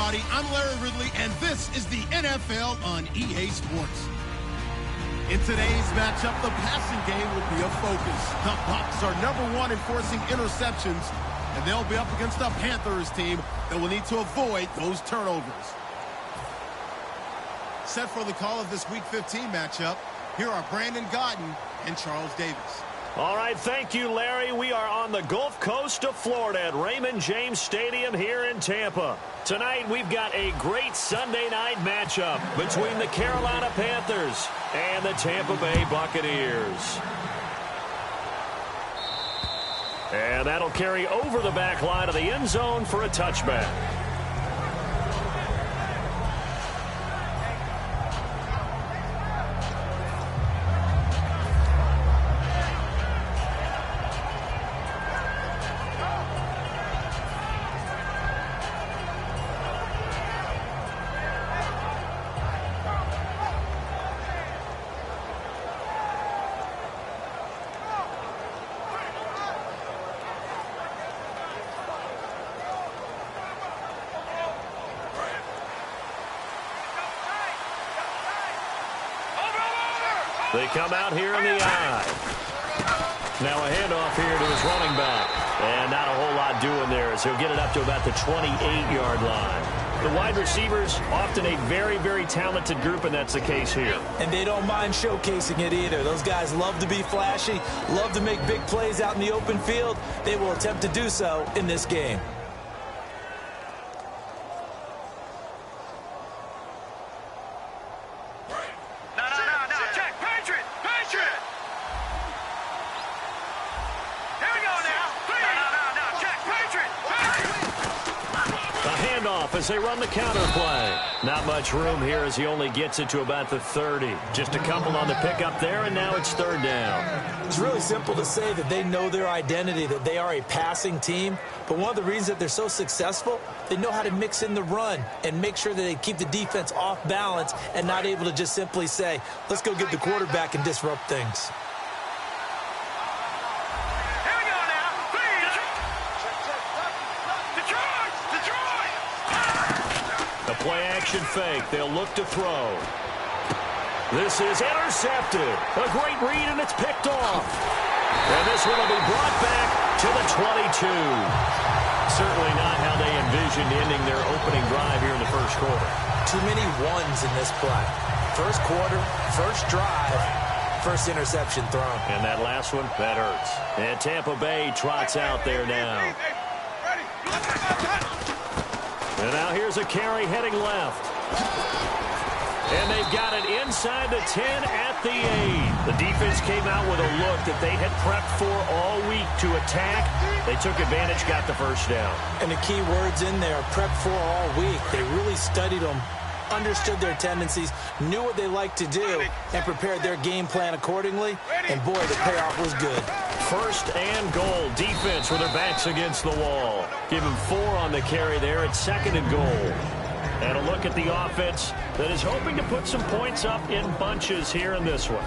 everybody. I'm Larry Ridley, and this is the NFL on EA Sports. In today's matchup, the passing game will be a focus. The Bucs are #1 in forcing interceptions, and they'll be up against a Panthers team that will need to avoid those turnovers. Set for the call of this Week 15 matchup, here are Brandon Gaudin and Charles Davis. All right, thank you, Larry. We are on the Gulf Coast of Florida at Raymond James Stadium here in Tampa. Tonight, we've got a great Sunday night matchup between the Carolina Panthers and the Tampa Bay Buccaneers. And that'll carry over the back line of the end zone for a touchback. They come out here in the eye. Now a handoff here to his running back. And not a whole lot doing there as he'll get it up to about the 28-yard line. The wide receivers, often a very, very talented group, and that's the case here. And they don't mind showcasing it either. Those guys love to be flashy, love to make big plays out in the open field. They will attempt to do so in this game. As they run the counter play. Not much room here as he only gets it to about the 30. Just a couple on the pickup there, and now it's third down. It's really simple to say that they know their identity, that they are a passing team. But one of the reasons that they're so successful, they know how to mix in the run and make sure that they keep the defense off balance and not able to just simply say, let's go get the quarterback and disrupt things. Play-action fake. They'll look to throw. This is intercepted. A great read, and it's picked off. And this one will be brought back to the 22. Certainly not how they envisioned ending their opening drive here in the first quarter. Too many ones in this play. First quarter, first drive, first interception thrown. And that last one, that hurts. And Tampa Bay trots out there now. And now here's a carry heading left. And they've got it inside the 10 at the 8. The defense came out with a look that they had prepped for all week to attack. They took advantage, got the first down. And the key words in there, prepped for all week. They really studied them, understood their tendencies, knew what they liked to do, and prepared their game plan accordingly. And boy, the payoff was good. First and goal. Defense with their backs against the wall. Give him 4 on the carry there. It's second and goal. And a look at the offense that is hoping to put some points up in bunches here in this one.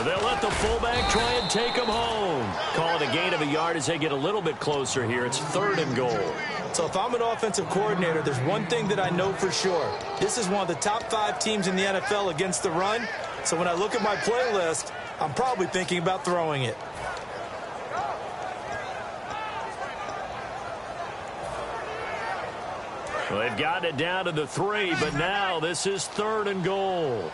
They'll let the fullback try and take him home. Call it a gain of a yard as they get a little bit closer here. It's third and goal. So if I'm an offensive coordinator, there's one thing that I know for sure. This is one of the top 5 teams in the NFL against the run. So when I look at my playlist, I'm probably thinking about throwing it. Well, they've gotten it down to the 3, but now this is third and goal.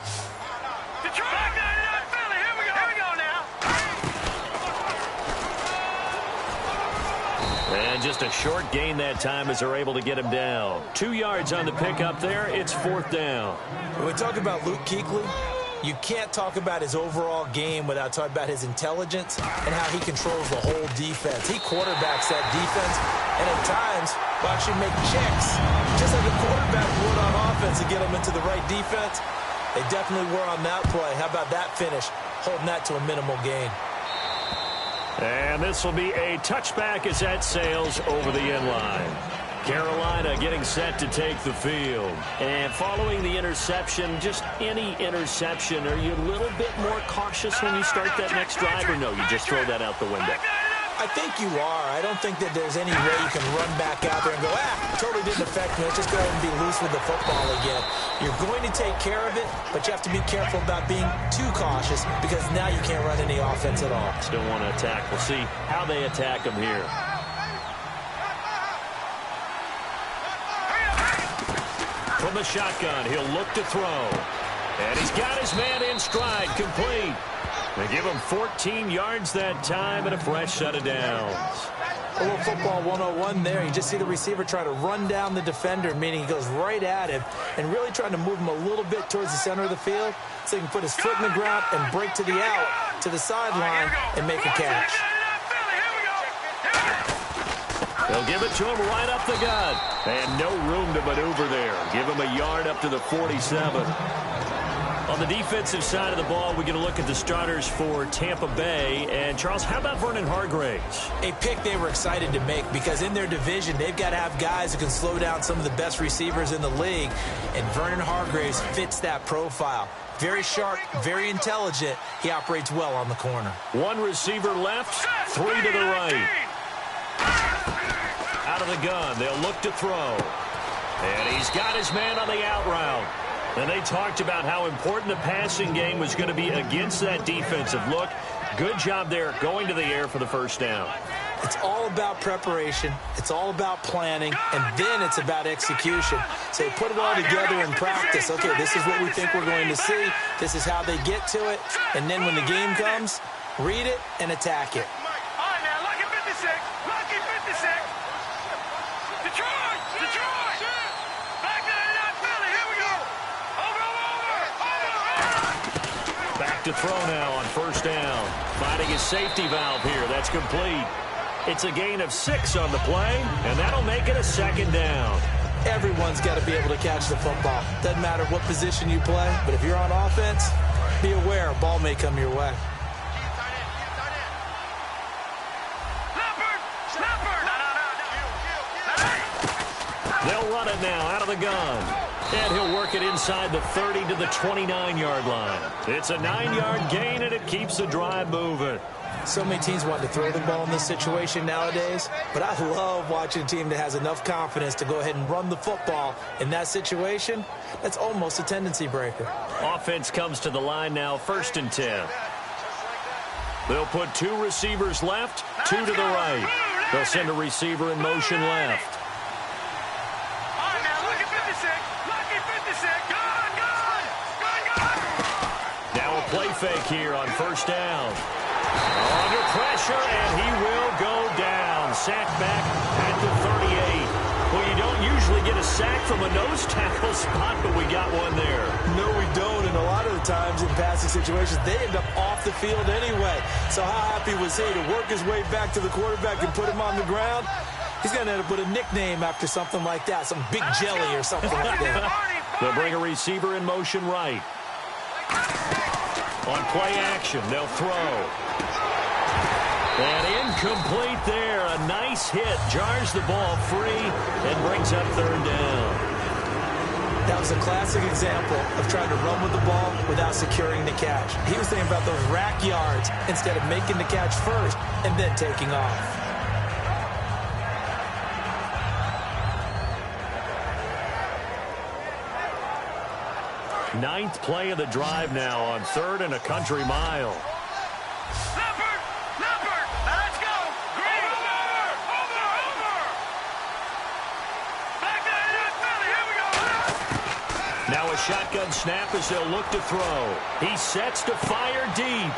And just a short gain that time as they're able to get him down. 2 yards on the pickup there. It's fourth down. When we talk about Luke Kuechly, you can't talk about his overall game without talking about his intelligence and how he controls the whole defense. He quarterbacks that defense, and at times will actually make checks, just like a quarterback would on offense to get them into the right defense. They definitely were on that play. How about that finish, holding that to a minimal gain. And this will be a touchback as that sails over the end line. Carolina getting set to take the field. And following the interception, just any interception, are you a little bit more cautious when you start that next drive, or no, you just throw that out the window? I think you are. I don't think that there's any way you can run back out there and go, totally didn't affect me. Let's just go ahead and be loose with the football again. You're going to take care of it, but you have to be careful about being too cautious because now you can't run any offense at all. Still want to attack. We'll see how they attack him here. From the shotgun, he'll look to throw. And he's got his man in stride, complete. They give him 14 yards that time and a fresh set of downs. A little football 101 there. You just see the receiver try to run down the defender, meaning he goes right at him and really trying to move him a little bit towards the center of the field so he can put his foot in the ground and break to the out, to the sideline, and make a catch. They'll give it to him right up the gut. And no room to maneuver there. Give him a yard up to the 47. On the defensive side of the ball, we're going to look at the starters for Tampa Bay. And, Charles, how about Vernon Hargreaves? A pick they were excited to make because in their division, they've got to have guys who can slow down some of the best receivers in the league. And Vernon Hargreaves fits that profile. Very sharp, very intelligent. He operates well on the corner. One receiver left, three to the right. Out of the gun, they'll look to throw. And he's got his man on the out route. And they talked about how important the passing game was going to be against that defensive look. Good job there going to the air for the first down. It's all about preparation. It's all about planning. And then it's about execution. So they put it all together in practice. Okay, this is what we think we're going to see. This is how they get to it. And then when the game comes, read it and attack it. Back to throw now on first down. Finding his safety valve here. That's complete. It's a gain of 6 on the play, and that'll make it a second down. Everyone's got to be able to catch the football. Doesn't matter what position you play, but if you're on offense, be aware a ball may come your way. They'll run it now out of the gun. And he'll work it inside the 30 to the 29-yard line. It's a 9-yard gain, and it keeps the drive moving. So many teams want to throw the ball in this situation nowadays, but I love watching a team that has enough confidence to go ahead and run the football in that situation. That's almost a tendency breaker. Offense comes to the line now, 1st and 10. They'll put 2 receivers left, 2 to the right. They'll send a receiver in motion left. Play fake here on first down. Under pressure, and he will go down. Sacked back at the 38. Well, you don't usually get a sack from a nose tackle spot, but we got one there. No, we don't, and a lot of the times in passing situations, they end up off the field anyway. So how happy was he to work his way back to the quarterback and put him on the ground? He's going to end up with a nickname after something like that, some Big Jelly or something like that. They'll bring a receiver in motion right. On play action, they'll throw. And incomplete there. A nice hit. Jars the ball free and brings up 3rd down. That was a classic example of trying to run with the ball without securing the catch. He was thinking about those rack yards instead of making the catch first and then taking off. Ninth play of the drive now on 3rd and a country mile. Let's go. Green. Over. Back to the NFL. Here we go. Now a shotgun snap as they'll look to throw. He sets to fire deep.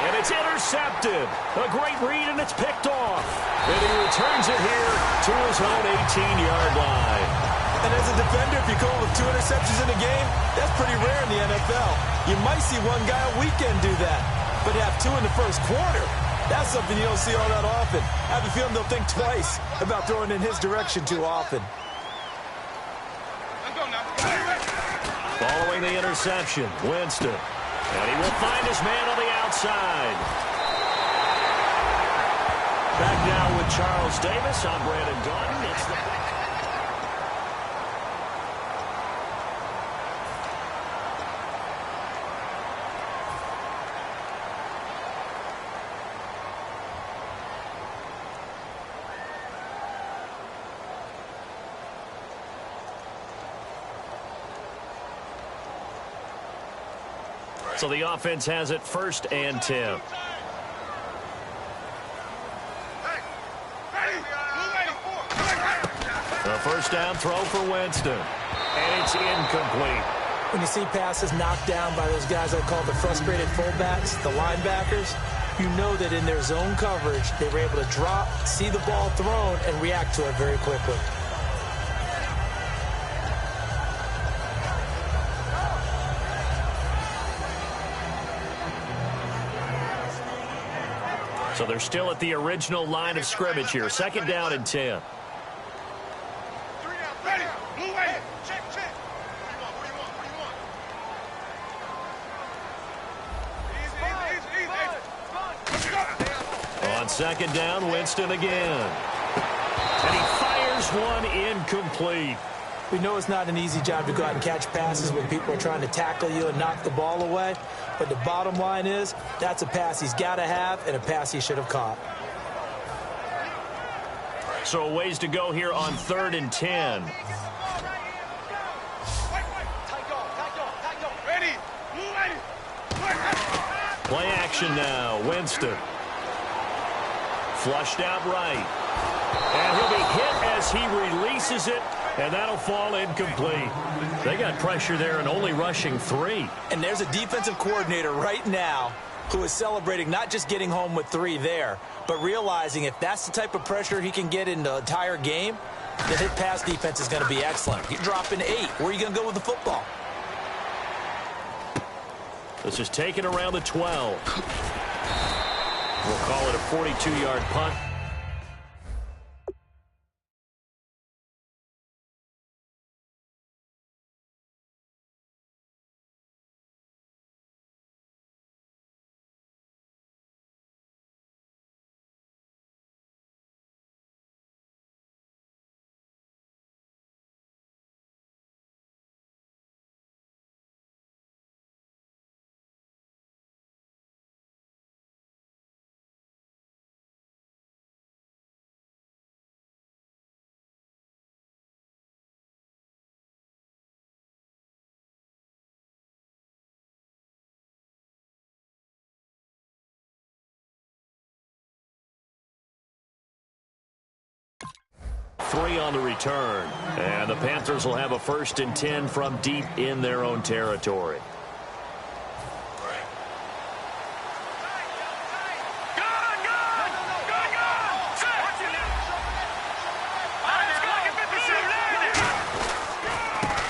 And it's intercepted. A great read, and it's picked off. And he returns it here to his own 18-yard line. And as a defender, if you go with 2 interceptions in a game, that's pretty rare in the NFL. You might see one guy a weekend do that. But to have 2 in the first quarter, that's something you don't see all that often. I have a feeling they'll think twice about throwing in his direction too often. Following the interception, Winston. And he will find his man on the outside. Back now with Charles Davis. I'm Brandon Gaudin. So the offense has it 1st and 10. The first down throw for Winston. And it's incomplete. When you see passes knocked down by those guys I call the frustrated fullbacks, the linebackers, you know that in their zone coverage, they were able to drop, see the ball thrown, and react to it very quickly. So they're still at the original line of scrimmage here. 2nd down and 10. On 2nd down, Winston again. And he fires one incomplete. We know it's not an easy job to go out and catch passes when people are trying to tackle you and knock the ball away. But the bottom line is, that's a pass he's got to have and a pass he should have caught. So a ways to go here on 3rd and 10. Play action now. Winston. Flushed out right. And he'll be hit as he releases it, and that'll fall incomplete. They got pressure there and only rushing 3. And there's a defensive coordinator right now who is celebrating not just getting home with 3 there, but realizing if that's the type of pressure he can get in the entire game, then his pass defense is going to be excellent. You're dropping 8. Where are you going to go with the football? This is taken around the 12. We'll call it a 42-yard punt. Three on the return. And the Panthers will have a 1st and 10 from deep in their own territory.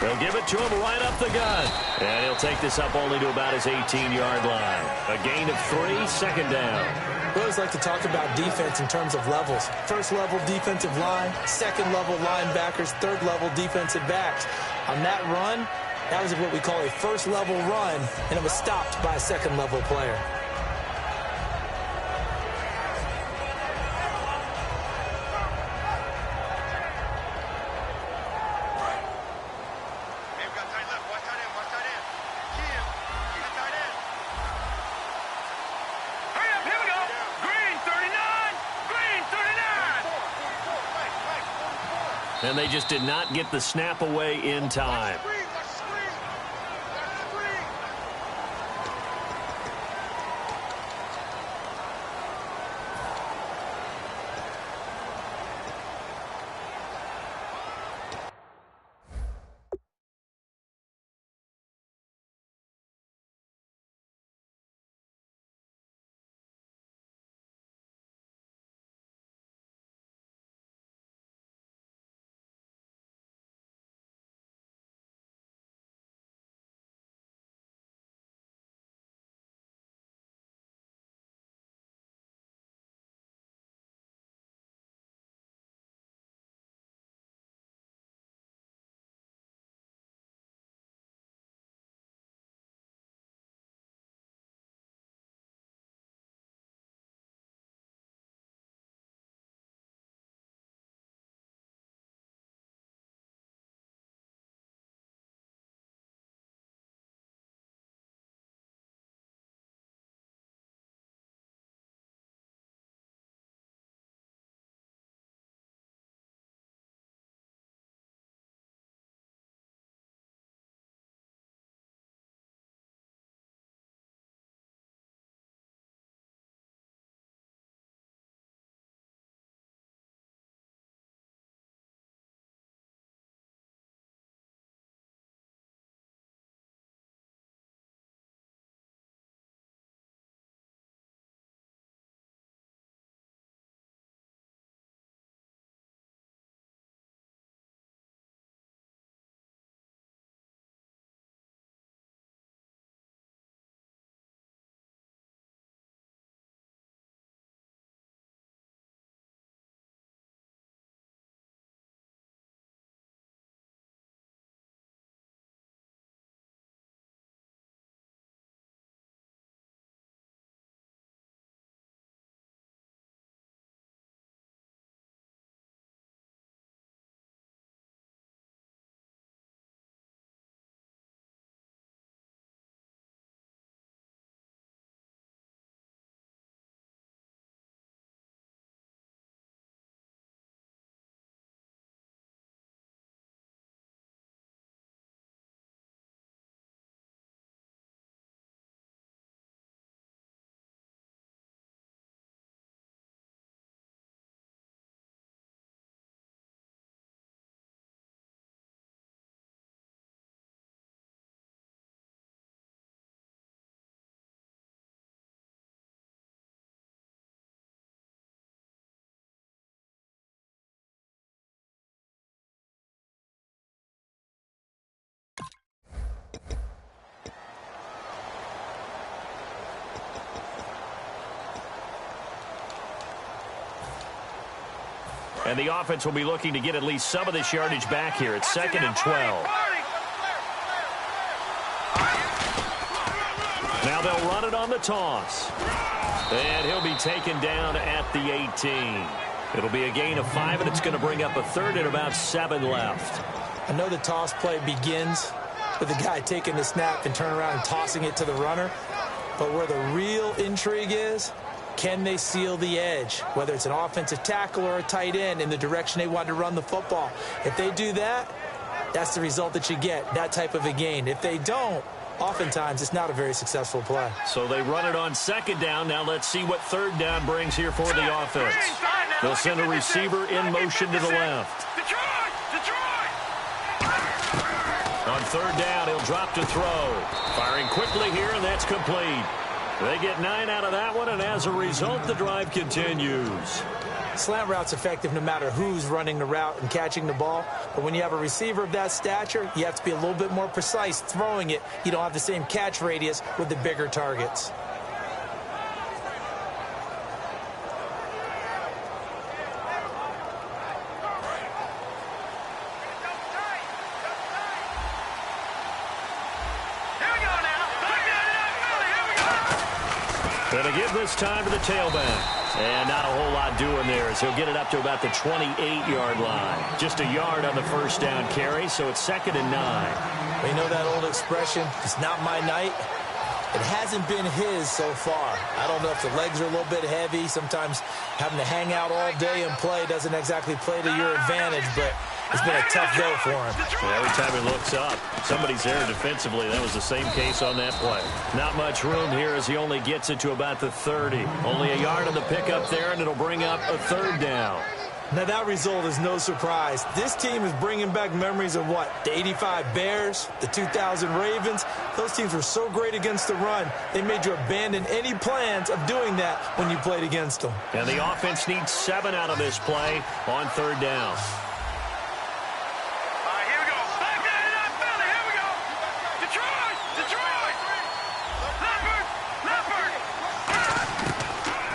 They'll give it to him right up the gut. And he'll take this up only to about his 18-yard line. A gain of 3, 2nd down. We always like to talk about defense in terms of levels. 1st level defensive line, 2nd level linebackers, 3rd level defensive backs. On that run, that was what we call a 1st level run, and it was stopped by a 2nd level player. And they just did not get the snap away in time. And the offense will be looking to get at least some of this yardage back here. It's 2nd and 12. Now they'll run it on the toss. And he'll be taken down at the 18. It'll be a gain of 5, and it's going to bring up a 3rd and about 7 left. I know the toss play begins with the guy taking the snap and turning around and tossing it to the runner. But where the real intrigue is, can they seal the edge, whether it's an offensive tackle or a tight end, in the direction they want to run the football? If they do that, that's the result that you get, that type of a gain. If they don't, oftentimes it's not a very successfiol play. So they run it on 2nd down. Now let's see what 3rd down brings here for the offense. They'll send a receiver in motion to the left. On 3rd down, he'll drop to throw. Firing quickly here, and that's complete. They get 9 out of that one, and as a result, the drive continues. Slant route's effective no matter who's running the route and catching the ball. But when you have a receiver of that stature, you have to be a little bit more precise throwing it. You don't have the same catch radius with the bigger targets. Going to give this time to the tailback. And not a whole lot doing there as he'll get it up to about the 28-yard line. Just a yard on the 1st down carry, so it's 2nd and 9. You know that old expression, it's not my night? It hasn't been his so far. I don't know if the legs are a little bit heavy. Sometimes having to hang out all day and play doesn't exactly play to your advantage, but it's been a tough day for him. Yeah, every time he looks up, somebody's there defensively. That was the same case on that play. Not much room here as he only gets it to about the 30. Only a yard on the pickup there, and it'll bring up a 3rd down. Now, that result is no surprise. This team is bringing back memories of what? The 85 Bears, the 2000 Ravens. Those teams were so great against the run, they made you abandon any plans of doing that when you played against them. And the offense needs 7 out of this play on 3rd down.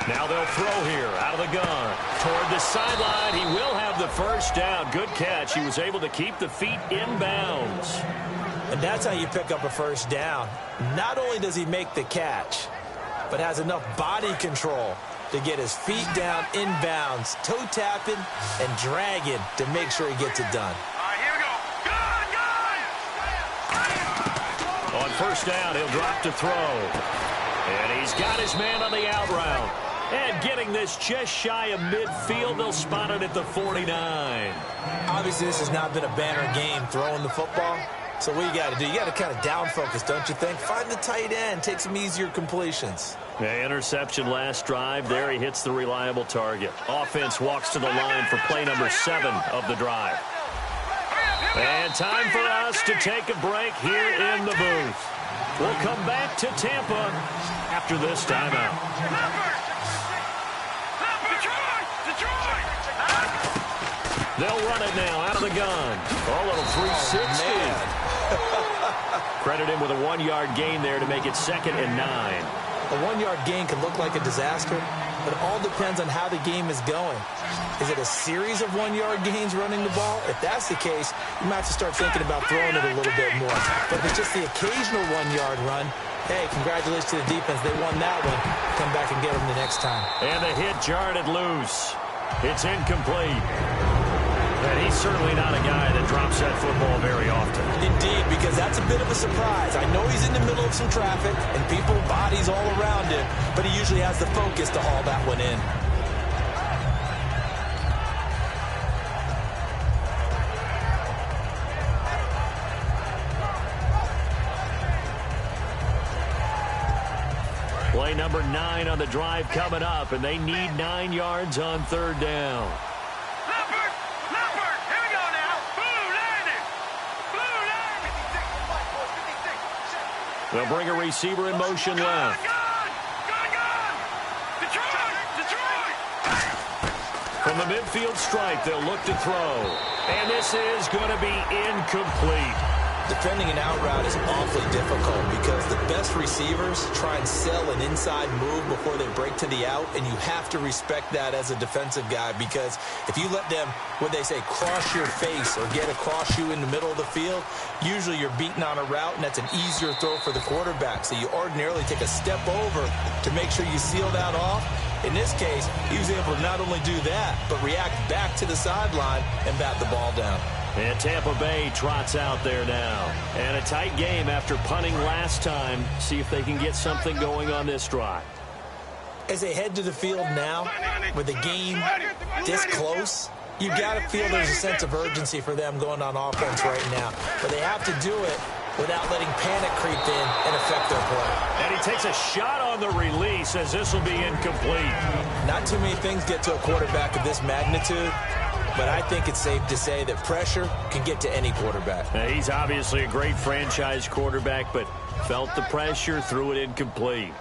Now they'll throw here out of the gun. Toward the sideline, he will have the 1st down. Good catch. He was able to keep the feet in bounds. And that's how you pick up a 1st down. Not only does he make the catch, but has enough body control to get his feet down in bounds, toe tapping and dragging to make sure he gets it done. On 1st down, he'll drop to throw. And he's got his man on the out route. And getting this just shy of midfield, they'll spot it at the 49. Obviously, this has not been a banner game throwing the football. So what you got to do, you got to kind of down focus, don't you think? Find the tight end, take some easier completions. Yeah, interception last drive. There he hits the reliable target. Offense walks to the line for play number 7 of the drive. And time for us to take a break here in the booth. We'll come back to Tampa after this timeout. They'll run it now out of the gun. A little 360. Credit him with a 1-yard gain there to make it 2nd and 9. A 1-yard gain can look like a disaster, but it all depends on how the game is going. Is it a series of 1-yard gains running the ball? If that's the case, you might have to start thinking about throwing it a little bit more. But if it's just the occasional 1-yard run, hey, congratulations to the defense. They won that one. Come back and get them the next time. And the hit jarred it loose. It's incomplete. And he's certainly not a guy that drops that football very often. Indeed, because that's a bit of a surprise. I know he's in the middle of some traffic and people, bodies all around him, but he usually has the focus to haul that one in. Play number 9 on the drive coming up, and they need 9 yards on 3rd down. They'll bring a receiver in motion left. From the midfield stripe, they'll look to throw. And this is going to be incomplete. Defending an out route is awfully difficult because the best receivers try and sell an inside move before they break to the out, and you have to respect that as a defensive guy, because if you let them, what they say, cross your face or get across you in the middle of the field, usually you're beaten on a route, and that's an easier throw for the quarterback. So you ordinarily take a step over to make sure you seal that off. In this case, he was able to not only do that, but react back to the sideline and bat the ball down. And Tampa Bay trots out there now. And a tight game after punting last time. See if they can get something going on this drive. As they head to the field now, with the game this close, you got to feel there's a sense of urgency for them going on offense right now. But they have to do it without letting panic creep in and affect their play. And he takes a shot on the release as this will be incomplete. Not too many things get to a quarterback of this magnitude, but I think it's safe to say that pressure can get to any quarterback. Now, he's obviously a great franchise quarterback, but felt the pressure, threw it incomplete.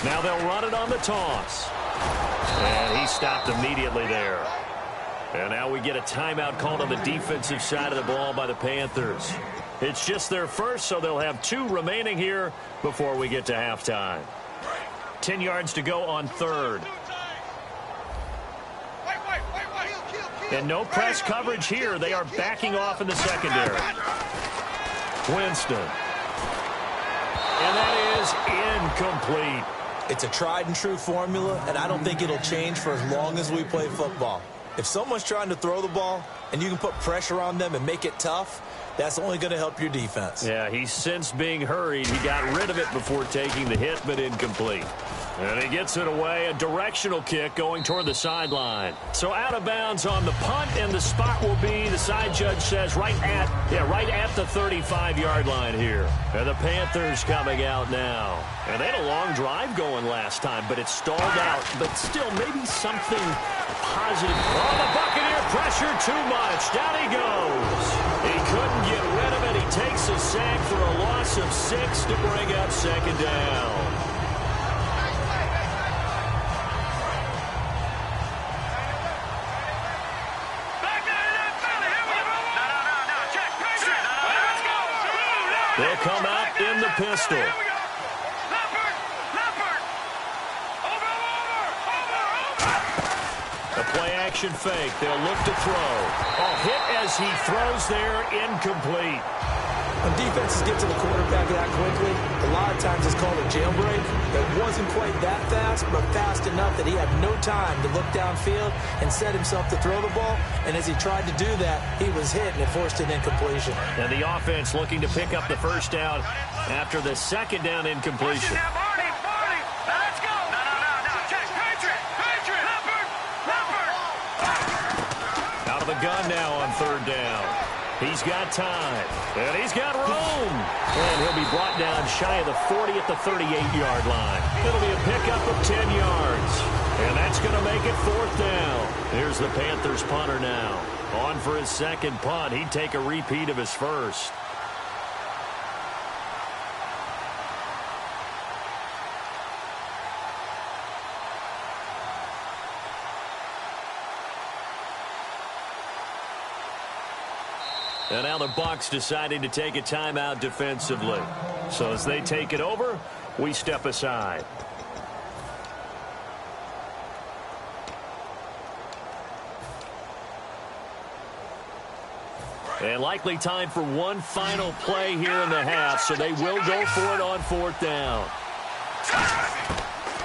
Now they'll run it on the toss. And he stopped immediately there. And now we get a timeout called on the defensive side of the ball by the Panthers. It's just their first, so they'll have 2 remaining here before we get to halftime. 10 yards to go on third. And no press coverage here. They are backing off in the secondary. Winston. And that is incomplete. It's a tried and true formula, and I don't think it'll change for as long as we play football. If someone's trying to throw the ball and you can put pressure on them and make it tough, that's only going to help your defense. Yeah, he's since being hurried. He got rid of it before taking the hit, but incomplete. And he gets it away, a directional kick going toward the sideline. So out of bounds on the punt, and the spot will be, the side judge says, right at the 35-yard line here. And the Panthers coming out now. And they had a long drive going last time, but it stalled out. But still, maybe something positive. Oh, the Buccaneer pressure too much. Down he goes. He couldn't get rid of it. He takes a sack for a loss of 6 to bring up second down. They'll come out in the pistol. A play-action fake. They'll look to throw. A hit as he throws there, incomplete. When defenses get to the quarterback that quickly, a lot of times it's called a jailbreak. It wasn't quite that fast, but fast enough that he had no time to look downfield and set himself to throw the ball. And as he tried to do that, he was hit, and it forced an incompletion. And the offense looking to pick up the first down after the second down incompletion. Out of the gun now on third down. He's got time, and he's got room. And he'll be brought down shy of the 40 at the 38-yard line. It'll be a pickup of 10 yards. And that's going to make it fourth down. Here's the Panthers punter now. On for his second punt. He'd take a repeat of his first. And now the Bucs deciding to take a timeout defensively. So as they take it over, we step aside. And likely time for one final play here in the half, so they will go for it on fourth down.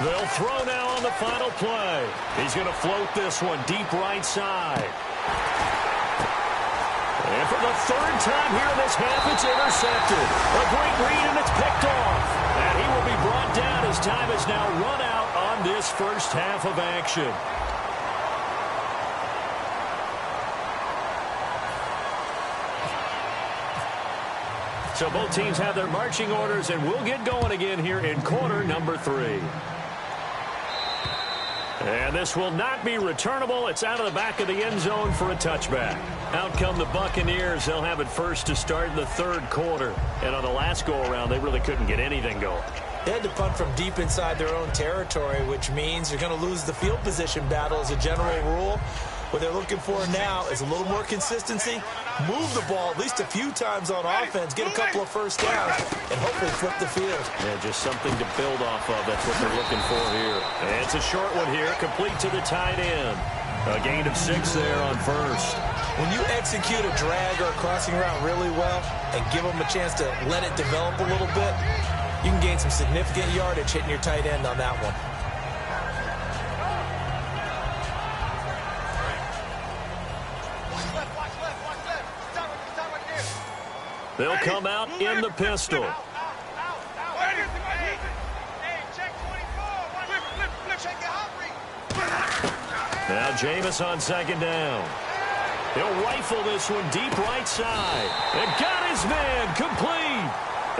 They'll throw now on the final play. He's going to float this one deep right side. And for the third time here in this half, it's intercepted. A great read, and it's picked off. And he will be brought down as time is now run out on this first half of action. So both teams have their marching orders, and we'll get going again here in quarter number 3. And this will not be returnable. It's out of the back of the end zone for a touchback. Out come the Buccaneers. They'll have it first to start in the third quarter. And on the last go-around, they really couldn't get anything going. They had to punt from deep inside their own territory, which means you're going to lose the field position battle as a general rule. What they're looking for now is a little more consistency, move the ball at least a few times on offense, get a couple of first downs, and hopefully flip the field. Yeah, just something to build off of. That's what they're looking for here. And it's a short one here, complete to the tight end. A gain of 6 there on first. When you execute a drag or a crossing route really well and give them a chance to let it develop a little bit, you can gain some significant yardage hitting your tight end on that one. They'll come out in the pistol. Now Jameis on second down. He'll rifle this one deep right side. And got his man complete.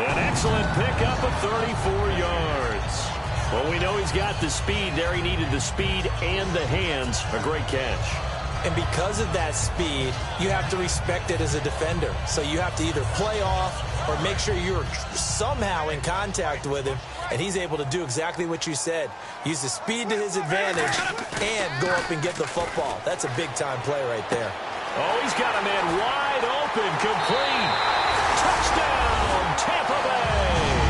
An excellent pickup of 34 yards. Well, we know he's got the speed there. He needed the speed and the hands. A great catch. And because of that speed, you have to respect it as a defender. So you have to either play off or make sure you're somehow in contact with him, and he's able to do exactly what you said. Use the speed to his advantage and go up and get the football. That's a big-time play right there. Oh, he's got a man wide open, complete. Touchdown, Tampa Bay.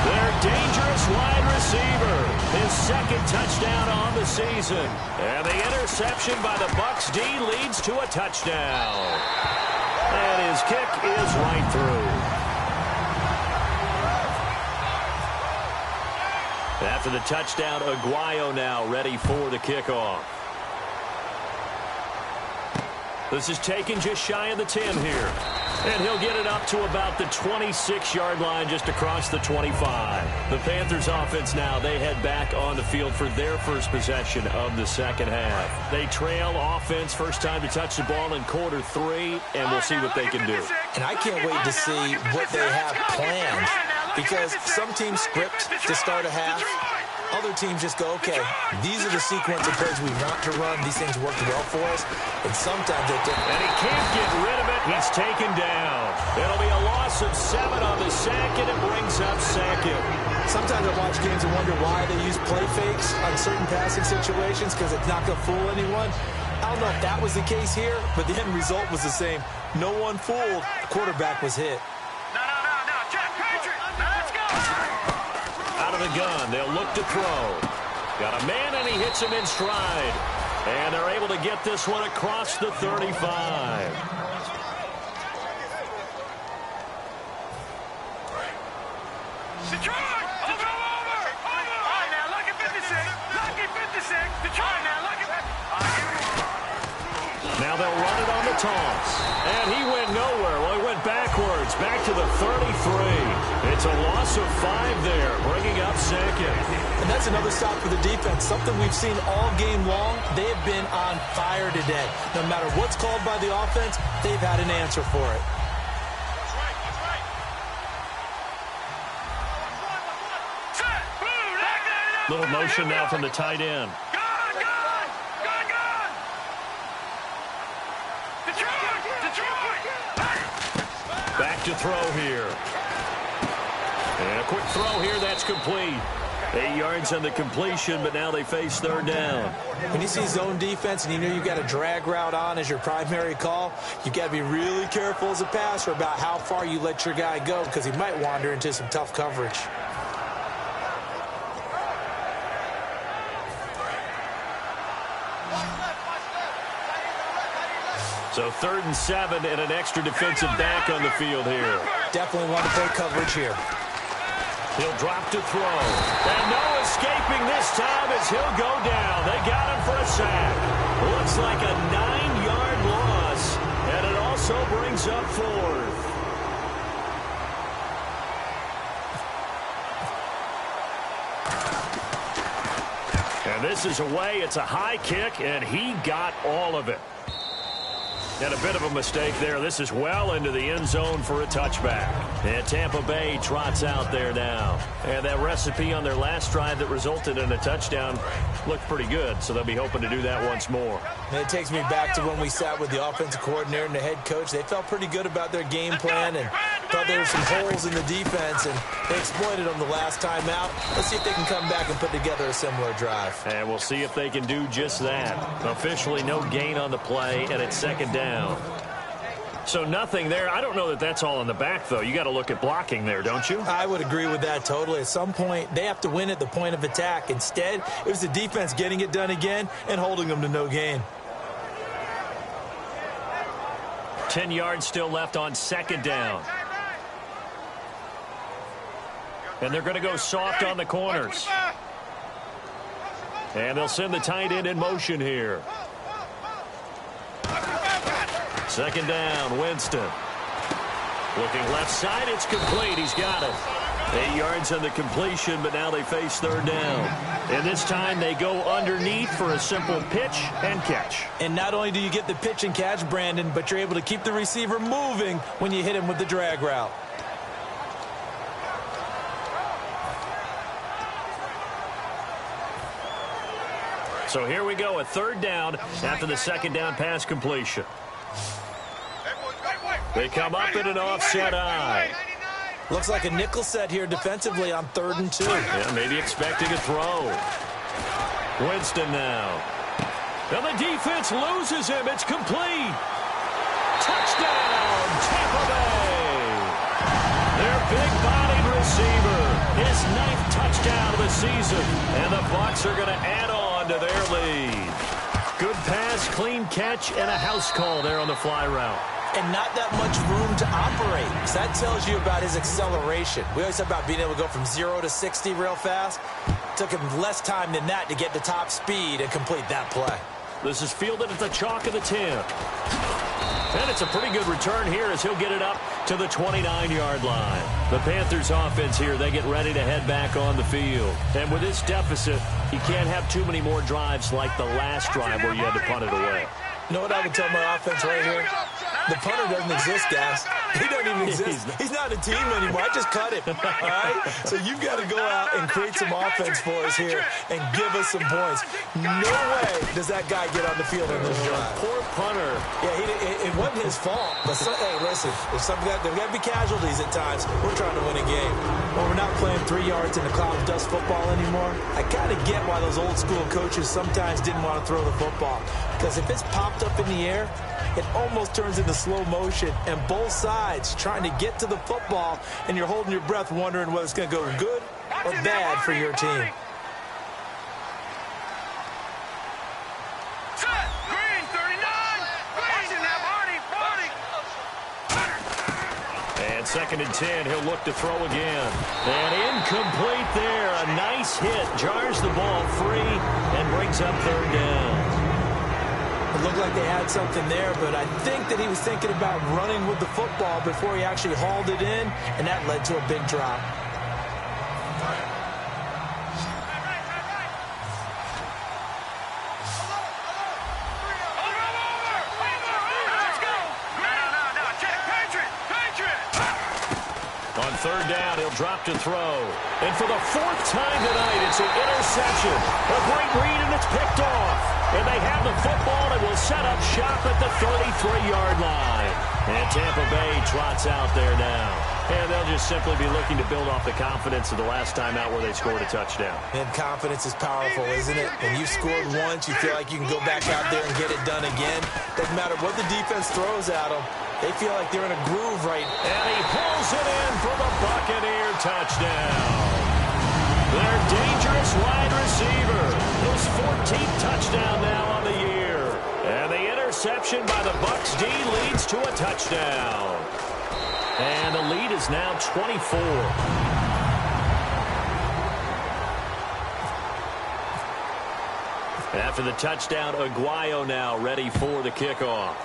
Their dangerous wide receiver. His second touchdown on the season. And the interception by the Bucs D leads to a touchdown. And his kick is right through. After the touchdown, Aguayo now ready for the kickoff. This is taken just shy of the 10 here. And he'll get it up to about the 26-yard line just across the 25. The Panthers offense now, they head back on the field for their first possession of the second half. They trail offense, first time to touch the ball in quarter 3, and we'll see what they can do. And I can't wait to see what they have planned, because some teams script to start a half. Other teams just go, okay, these are the sequence of plays we want to run. These things worked well for us. And sometimes they don't. And he can't get rid of it. He's taken down. It'll be a loss of 7 on the sack, and it brings up second. Sometimes I watch games and wonder why they use play fakes on certain passing situations, because it's not going to fool anyone. I don't know if that was the case here, but the end result was the same. No one fooled. The quarterback was hit. Out of the gun, they'll look to throw. Got a man, and he hits him in stride. And they're able to get this one across the 35. Detroit! Over! All right, now, lucky 56. Lucky 56. Detroit, now, lucky 56. Now they'll run it on the toss. And he went nowhere. Well, he went backwards, back to the 33. It's a loss of 5 there, bringing up second. And that's another stop for the defense, something we've seen all game long. They have been on fire today. No matter what's called by the offense, they've had an answer for it. Little motion now from the tight end. Back to throw here. And a quick throw here, that's complete. 8 yards on the completion, but now they face third down. When you see zone defense and you know you've got a drag route on as your primary call, you've got to be really careful as a passer about how far you let your guy go, because he might wander into some tough coverage. So 3rd and 7 and an extra defensive back on the field here. Definitely want to play coverage here. He'll drop to throw. And no escaping this time as he'll go down. They got him for a sack. Looks like a 9-yard loss. And it also brings up 4th. And this is away. It's a high kick, and he got all of it. And a bit of a mistake there. This is well into the end zone for a touchback. And Tampa Bay trots out there now. And that recipe on their last drive that resulted in a touchdown looked pretty good, so they'll be hoping to do that once more. And it takes me back to when we sat with the offensive coordinator and the head coach. They felt pretty good about their game plan, and Thought there were some holes in the defense, and they exploited them the last time out. Let's see if they can come back and put together a similar drive. And we'll see if they can do just that. Officially no gain on the play, and it's second down. So nothing there. I don't know that that's all in the back, though. You got to look at blocking there, don't you? I would agree with that totally. At some point, they have to win at the point of attack. Instead, it was the defense getting it done again and holding them to no gain. 10 yards still left on second down. And they're going to go soft on the corners. And they'll send the tight end in motion here. Second down, Winston. Looking left side, it's complete. He's got it. 8 yards on the completion, but now they face third down. And this time they go underneath for a simple pitch and catch. And not only do you get the pitch and catch, Brandon, but you're able to keep the receiver moving when you hit him with the drag route. So here we go, a third down after the second down pass completion. They come up in an offset eye. Looks like a nickel set here defensively on 3rd and 2. Yeah, maybe expecting a throw. Winston now. And the defense loses him. It's complete. Touchdown, Tampa Bay. Their big-bodied receiver. His 9th touchdown of the season. And the Bucs are going to add on to their lead. Good pass, clean catch, and a house call there on the fly route. And not that much room to operate. So that tells you about his acceleration. We always talk about being able to go from 0 to 60 real fast. Took him less time than that to get to top speed and complete that play. This is fielded at the chalk of the 10. And it's a pretty good return here as he'll get it up to the 29-yard line. The Panthers offense here, they get ready to head back on the field. And with this deficit, you can't have too many more drives like the last drive where you had to punt it away. You know what I would tell my offense right here? The punter doesn't exist, guys. He doesn't even exist. He's not a team anymore. I just cut him. All right? So you've got to go out and create some offense for us here and give us some points. No way does that guy get on the field in this drive. Poor punter. Yeah, it wasn't his fault. But hey, listen, there's got to be casualties at times. We're trying to win a game. When we're not playing 3 yards in a cloud of dust football anymore, I kind of get why those old school coaches sometimes didn't want to throw the football. Because if it's popped up in the air, it almost turns into slow motion, and both sides trying to get to the football, and you're holding your breath wondering whether it's going to go good or bad for your team. Set. Green, 39. Watching that, Marty. And 2nd and 10, he'll look to throw again. And incomplete there. A nice hit. Jars the ball free and brings up third down. It looked like they had something there, but I think that he was thinking about running with the football before he actually hauled it in, and that led to a big drop. On third down, he'll drop to throw. And for the 4th time tonight, it's an interception. A great read, and it's picked off. And they have the football and will set up shop at the 33-yard line. And Tampa Bay trots out there now. And they'll just simply be looking to build off the confidence of the last time out where they scored a touchdown. And confidence is powerful, isn't it? When you scored once, you feel like you can go back out there and get it done again. Doesn't matter what the defense throws at them. They feel like they're in a groove right now. And he pulls it in for the Buccaneer touchdown. Their dangerous wide receiver. His 14th touchdown now on the year. And the interception by the Bucs D leads to a touchdown. And the lead is now 24. After the touchdown, Aguayo now ready for the kickoff.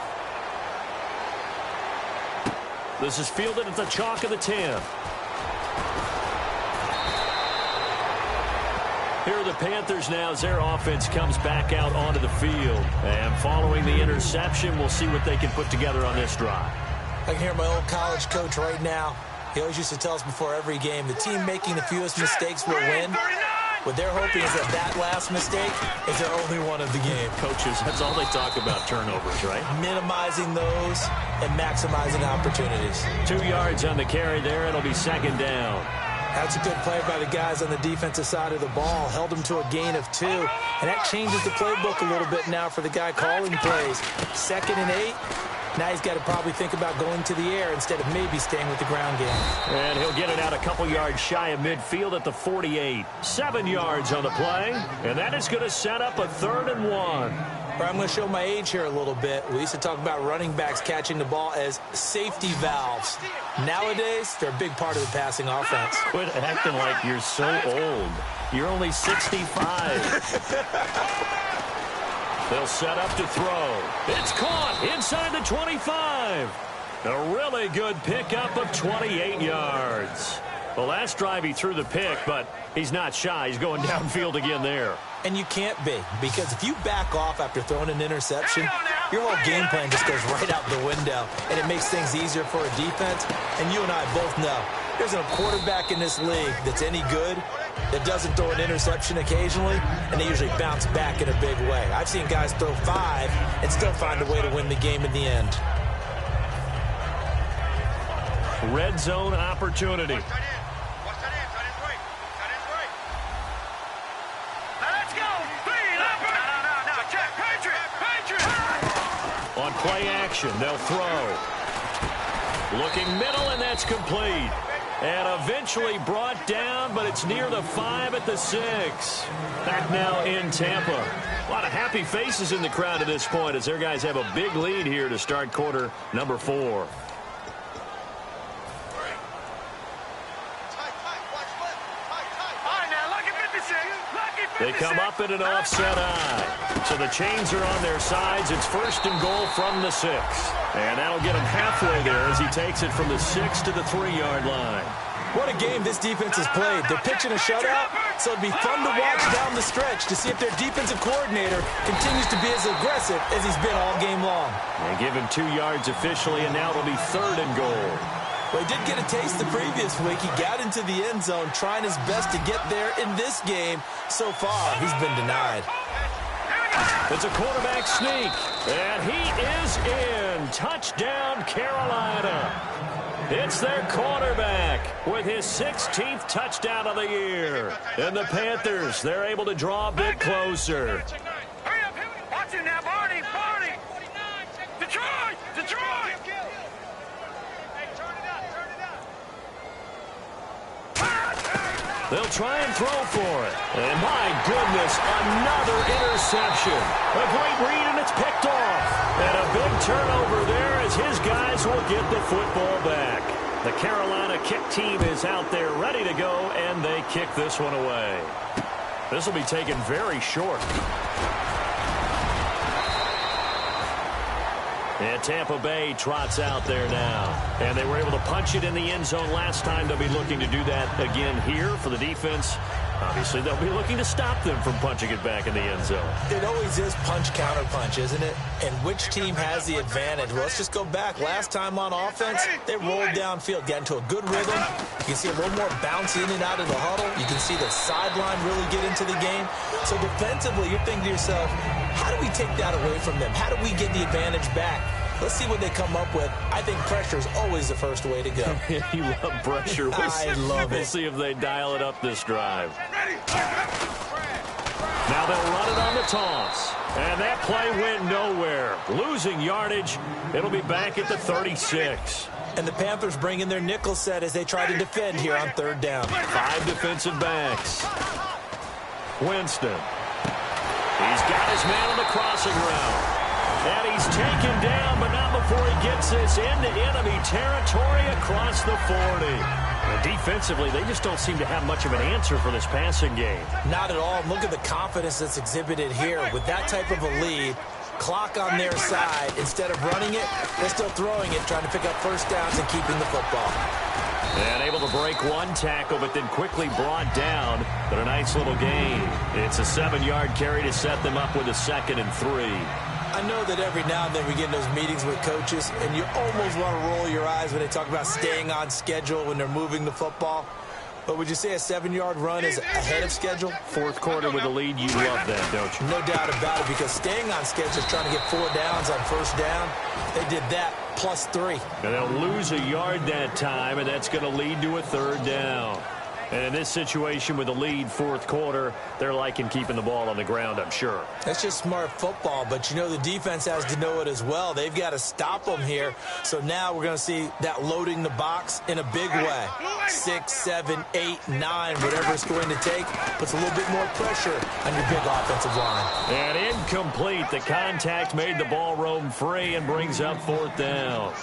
This is fielded at the chalk of the 10. Here are the Panthers now as their offense comes back out onto the field. And following the interception, we'll see what they can put together on this drive. I can hear my old college coach right now. He always used to tell us before every game, the team making the fewest mistakes will win. What they're hoping is that last mistake is their only one of the game. Coaches, that's all they talk about, turnovers, right? Minimizing those and maximizing opportunities. 2 yards on the carry there. It'll be second down. That's a good play by the guys on the defensive side of the ball. Held them to a gain of 2. And that changes the playbook a little bit now for the guy calling plays. 2nd and 8. Now he's got to probably think about going to the air instead of maybe staying with the ground game. And he'll get it out a couple yards shy of midfield at the 48. 7 yards on the play. And that is going to set up a 3rd and 1. I'm going to show my age here a little bit. We used to talk about running backs catching the ball as safety valves. Nowadays, they're a big part of the passing offense. Quit acting like you're so old. You're only 65. They'll set up to throw. It's caught inside the 25. A really good pickup of 28 yards. The last drive he threw the pick, but he's not shy. He's going downfield again there. And you can't be, because if you back off after throwing an interception, your whole game plan just goes right out the window, and it makes things easier for a defense. And you and I both know there's a quarterback in this league that's any good that doesn't throw an interception occasionally, and they usually bounce back in a big way. I've seen guys throw 5 and still find a way to win the game in the end. Red zone opportunity. On play action, they'll throw. Looking middle, and that's complete. And eventually brought down, but it's near the 5 at the 6. Back now in Tampa. A lot of happy faces in the crowd at this point as their guys have a big lead here to start quarter number 4. They come up in an offset eye. So the chains are on their sides. It's 1st and goal from the 6. And that'll get him halfway there as he takes it from the 6 to the 3-yard line. What a game this defense has played. They're pitching a shutout, so it'd be fun to watch down the stretch to see if their defensive coordinator continues to be as aggressive as he's been all game long. They give him 2 yards officially, and now it'll be 3rd and goal. Well, he did get a taste the previous week. He got into the end zone trying his best to get there in this game. So far, he's been denied. It's a quarterback sneak, and he is in. Touchdown, Carolina. It's their quarterback with his 16th touchdown of the year. And the Panthers, they're able to draw a bit closer. Hurry up. Watch it now, Barney. Detroit. They'll try and throw for it. And my goodness, another interception. A great read, and it's picked off. And a big turnover there as his guys will get the football back. The Carolina kick team is out there ready to go, and they kick this one away. This will be taken very short. And Tampa Bay trots out there now. And they were able to punch it in the end zone last time. They'll be looking to do that again here for the defense. Obviously, they'll be looking to stop them from punching it back in the end zone. It always is punch-counter-punch, isn't it? And which team has the advantage? Well, let's just go back. Last time on offense, they rolled downfield, got into a good rhythm. You can see a little more bounce in and out of the huddle. You can see the sideline really get into the game. So defensively, you're thinking to yourself, how do we take that away from them? How do we get the advantage back? Let's see what they come up with. I think pressure is always the first way to go. You love pressure. I love it. We'll see if they dial it up this drive. Now they'll run it on the toss. And that play went nowhere. Losing yardage. It'll be back at the 36. And the Panthers bring in their nickel set as they try to defend here on 3rd down. 5 defensive backs. Winston. He's got his man on the crossing route. And he's taken down, but not before he gets this into enemy territory across the 40. And defensively, they just don't seem to have much of an answer for this passing game. Not at all. Look at the confidence that's exhibited here. With that type of a lead, clock on their side, instead of running it, they're still throwing it, trying to pick up first downs and keeping the football. And able to break one tackle, but then quickly brought down. But a nice little gain. It's a 7-yard carry to set them up with a 2nd and 3. I know that every now and then we get in those meetings with coaches, and you almost want to roll your eyes when they talk about staying on schedule when they're moving the football. But would you say a 7-yard run is ahead of schedule? Fourth quarter with the lead, you love that, don't you? No doubt about it, because staying on schedule is trying to get 4 downs on first down. They did that +3. And they'll lose a yard that time, and that's going to lead to a 3rd down. And in this situation with the lead, fourth quarter, they're liking keeping the ball on the ground, I'm sure. That's just smart football, but you know the defense has to know it as well. They've got to stop them here. So now we're going to see that loading the box in a big way. 6, 7, 8, 9, whatever it's going to take, puts a little bit more pressure on your big offensive line. And incomplete. The contact made the ball roam free and brings up 4th down.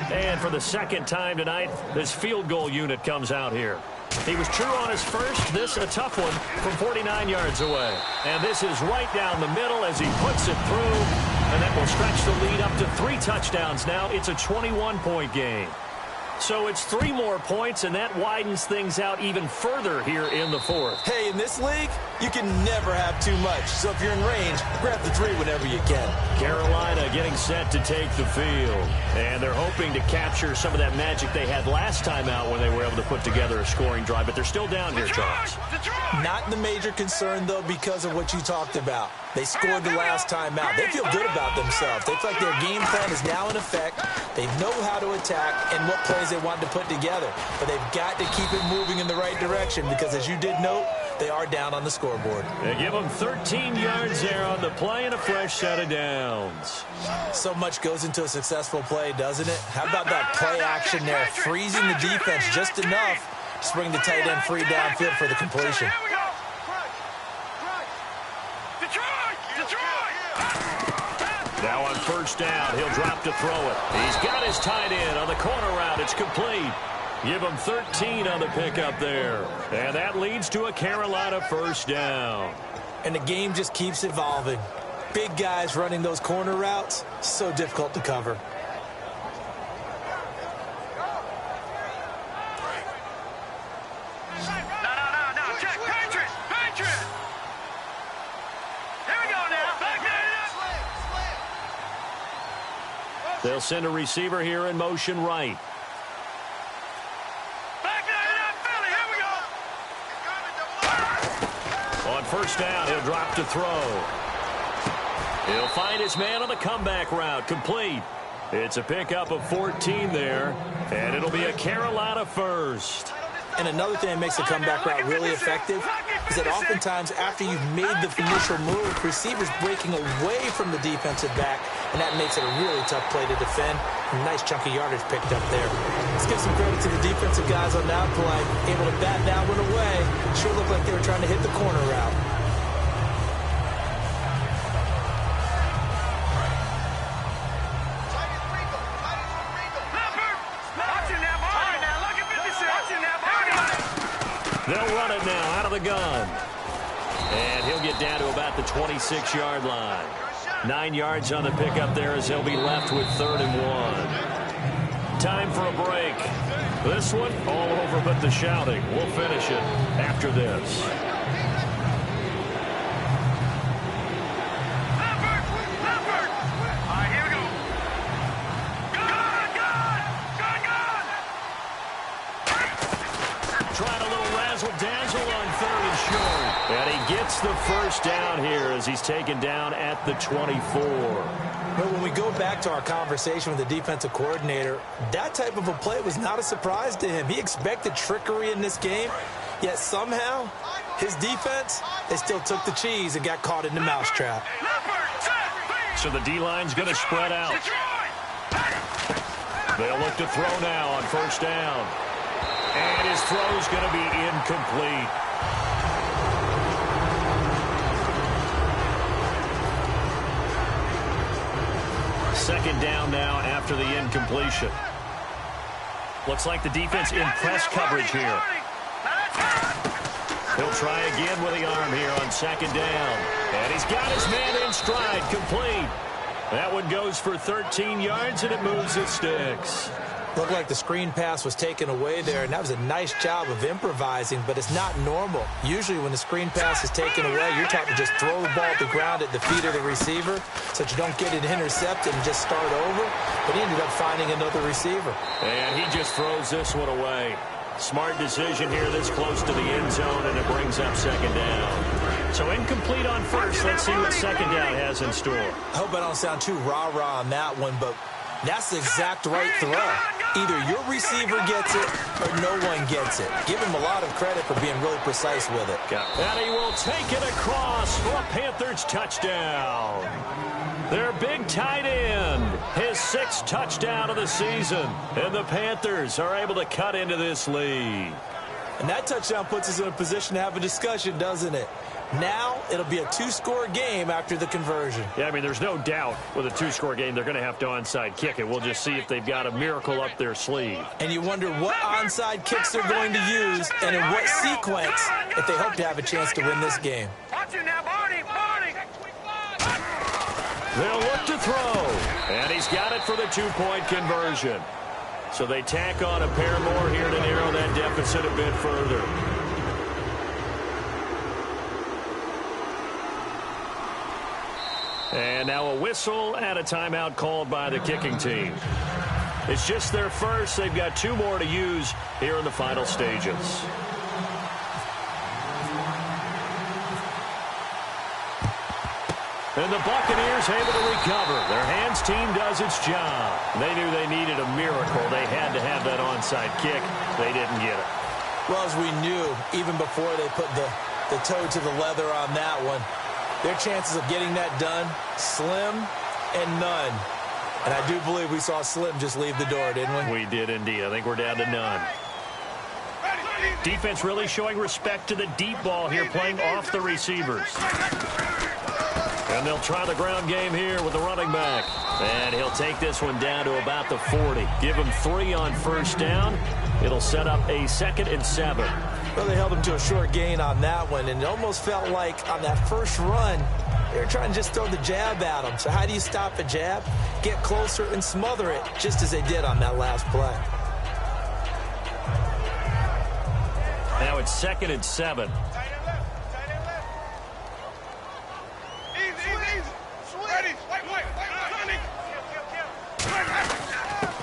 And for the second time tonight, this field goal unit comes out here. He was true on his first. This a tough one from 49 yards away. And this is right down the middle as he puts it through. And that will stretch the lead up to 3 touchdowns now. It's a 21-point game. So it's 3 more points, and that widens things out even further here in the fourth. Hey, in this league, you can never have too much. So if you're in range, grab the 3 whenever you can. Carolina getting set to take the field. And they're hoping to capture some of that magic they had last time out when they were able to put together a scoring drive. But they're still down here, Charles. Not the major concern, though, because of what you talked about. They scored the last time out. They feel good about themselves. They feel like their game plan is now in effect. They know how to attack and what plays they want to put together. But they've got to keep it moving in the right direction because, as you did note, they are down on the scoreboard. They give them 13 yards there on the play and a fresh set of downs. So much goes into a successful play, doesn't it? How about that play action there? Freezing the defense just enough to bring the tight end free downfield for the completion. Now on first down, he'll drop to throw it. He's got his tight end on the corner route. It's complete. Give him 13 on the pickup there. And that leads to a Carolina first down. And the game just keeps evolving. Big guys running those corner routes, so difficult to cover. No. Check. Patriot. Here we go now. Back there. They'll send a receiver here in motion right. Back there. Philly. Here we go. On first down, he'll drop to throw. He'll find his man on the comeback route. Complete. It's a pickup of 14 there, and it'll be a Carolina first. And another thing that makes the comeback route really effective is that oftentimes after you've made the initial move, receivers breaking away from the defensive back, and that makes it a really tough play to defend. A nice chunk of yardage picked up there. Let's give some credit to the defensive guys on that play. Able to bat that one away. Sure looked like they were trying to hit the corner route. They'll run it now out of the gun. And he'll get down to about the 26-yard line. 9 yards on the pickup there as he'll be left with 3rd and 1. Time for a break. This one all over but the shouting. We'll finish it after this. All right, here we go. Trying a little razzle-dazzle on 3rd and short. And he gets the first down here as he's taken down at the 24. But when we go back to our conversation with the defensive coordinator, that type of a play was not a surprise to him. He expected trickery in this game, yet somehow his defense, they still took the cheese and got caught in the mousetrap. So the D-line's going to spread out. They'll look to throw now on first down. And his throw's going to be incomplete. Second down now after the incompletion. Looks like the defense in press coverage here. He'll try again with the arm here on second down. And he's got his man in stride, complete. That one goes for 13 yards, and it moves the sticks. Looked like the screen pass was taken away there, and that was a nice job of improvising, but it's not normal. Usually when the screen pass is taken away, you're taught to just throw the ball at the ground at the feet of the receiver so that you don't get it intercepted and just start over, but he ended up finding another receiver. And he just throws this one away. Smart decision here this close to the end zone, and it brings up second down. So incomplete on first. Let's see what second down has in store. I hope I don't sound too rah-rah on that one, but that's the exact right throw. Either your receiver gets it or no one gets it. Give him a lot of credit for being really precise with it. And he will take it across for a Panthers touchdown. Their big tight end, his 6th touchdown of the season. And the Panthers are able to cut into this lead. And that touchdown puts us in a position to have a discussion, doesn't it? Now it'll be a 2-score game after the conversion. Yeah, I mean, there's no doubt with a 2-score game they're going to have to onside kick it. We'll just see if they've got a miracle up their sleeve. And you wonder what onside kicks they're going to use and in what sequence if they hope to have a chance to win this game. Watch him now, Barney. They'll look to throw. And he's got it for the 2-point conversion. So they tack on a pair more here to narrow that deficit a bit further. And now a whistle and a timeout called by the kicking team. It's just their first. They've got 2 more to use here in the final stages. And the Buccaneers able to recover. Their hands team does its job. They knew they needed a miracle. They had to have that onside kick. They didn't get it. Well, as we knew, even before they put the toe to the leather on that one, their chances of getting that done, slim and none. And I do believe we saw Slim just leave the door, didn't we? We did indeed. I think we're down to none. Defense really showing respect to the deep ball here, playing off the receivers. And they'll try the ground game here with the running back. And he'll take this one down to about the 40. Give him 3 on first down. It'll set up a 2nd and 7. Well, they held him to a short gain on that one, and it almost felt like on that first run, they were trying to just throw the jab at him. So how do you stop a jab? Get closer and smother it, just as they did on that last play. Now it's 2nd and 7.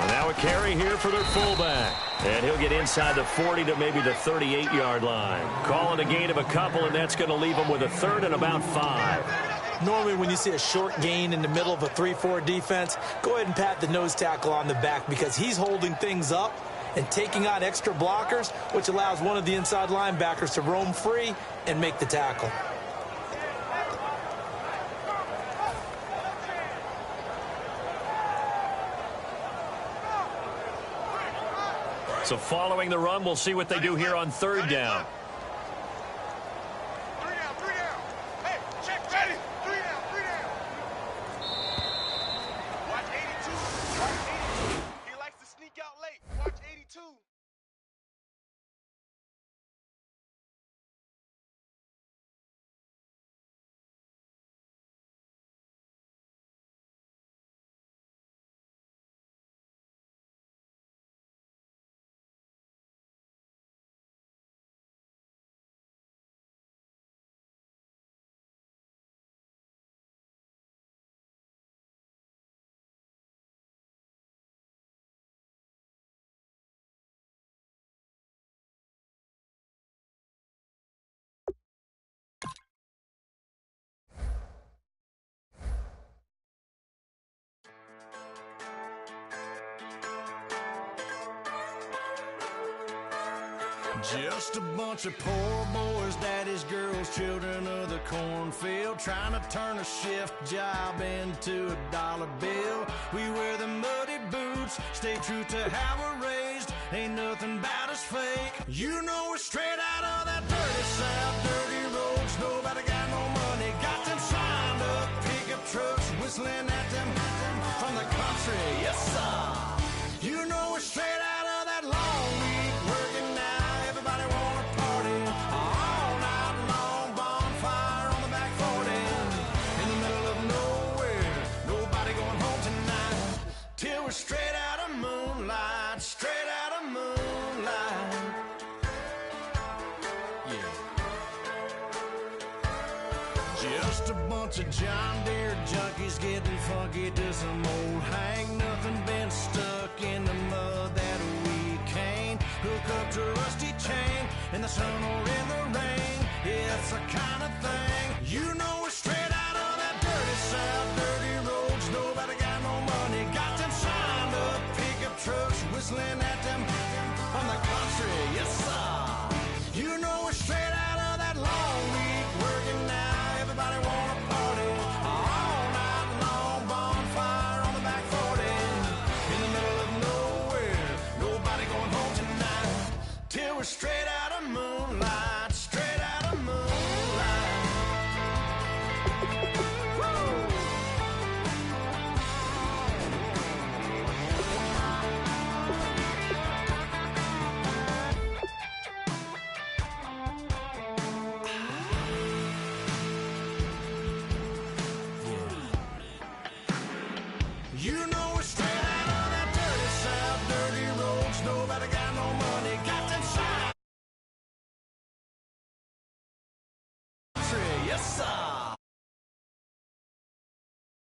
And now a carry here for their fullback. And he'll get inside the 40 to maybe the 38-yard line. Calling a gain of a couple, and that's going to leave them with a 3rd and about 5. Normally when you see a short gain in the middle of a 3-4 defense, go ahead and pat the nose tackle on the back because he's holding things up and taking on extra blockers, which allows one of the inside linebackers to roam free and make the tackle. So following the run, we'll see what they do here on 3rd down. Just a bunch of poor boys, daddies, girls, children of the cornfield, trying to turn a shift job into a dollar bill. We wear the muddy boots, stay true to how we're raised. Ain't nothing about us fake. You know we're straight out of that dirty south, dirty roads. Nobody got no money, got them signed up pickup trucks, whistling at them from the country. Yes, sir. You know we're straight out of that long week working now. Everybody wanna party all night long, bonfire on the back 40 in the middle of nowhere. Nobody going home tonight till we're straight out of moonlight, straight out of moonlight. Yeah. Just a bunch of John Deere junkies getting funky to some old hang. Nothing been stuck in the mud that we can't hook hooked a rusty chain in the sun or in the rain. It's the kind of thing you know is straight out of that dirty South, dirty roads. Nobody got no money, got them signed up pickup trucks whistling at them from the country. Yes, sir. You know it's straight out of that long week working now. Everybody wanna party all night long, bonfire on the back 40 in the middle of nowhere. Nobody going home tonight till we're straight